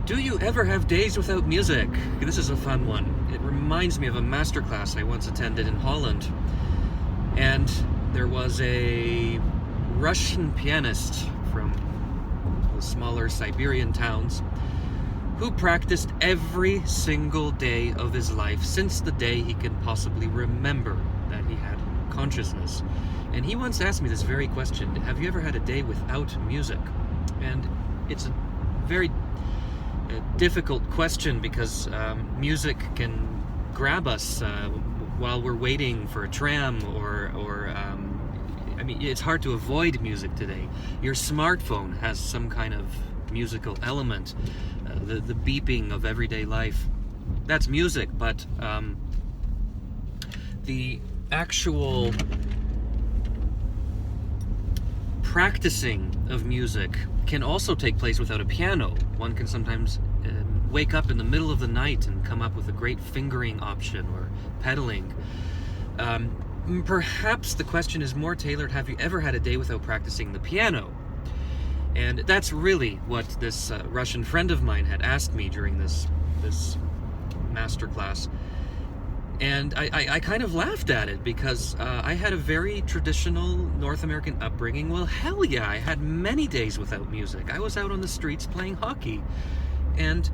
Do you ever have days without music? This is a fun one. It reminds me of a masterclass I once attended in Holland. And there was a Russian pianist from the smaller Siberian towns who practiced every single day of his life since the day he can possibly remember that he had consciousness. And he once asked me this very question: have you ever had a day without music? And it's a very difficult question because music can grab us while we're waiting for a tram or I mean, it's hard to avoid music today. Your smartphone has some kind of musical element, the beeping of everyday life. That's music, but the actual practicing of music can also take place without a piano. One can sometimes wake up in the middle of the night and come up with a great fingering option or pedaling. Perhaps the question is more tailored: have you ever had a day without practicing the piano? And that's really what this Russian friend of mine had asked me during this masterclass. And I kind of laughed at it because I had a very traditional North American upbringing. Well, hell yeah, I had many days without music. I was out on the streets playing hockey, and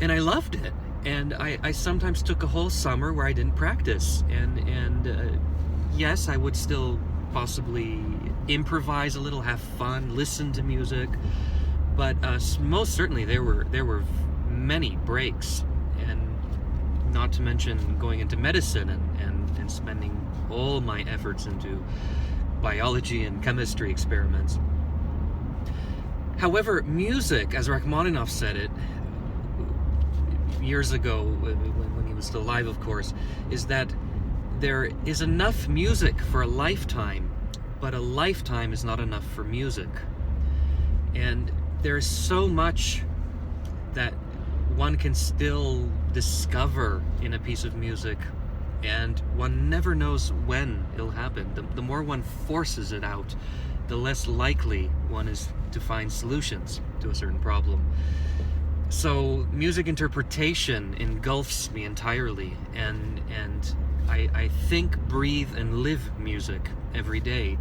I loved it. And I sometimes took a whole summer where I didn't practice. And yes, I would still possibly improvise a little, have fun, listen to music. But most certainly there were many breaks. And not to mention going into medicine and spending all my efforts into biology and chemistry experiments. However, music, as Rachmaninoff said it years ago, when he was still alive, of course, is that there is enough music for a lifetime, but a lifetime is not enough for music. And there's so much that one can still discover in a piece of music, and one never knows when it'll happen. The more one forces it out, the less likely one is to find solutions to a certain problem. So music interpretation engulfs me entirely, and I think, breathe, and live music every day.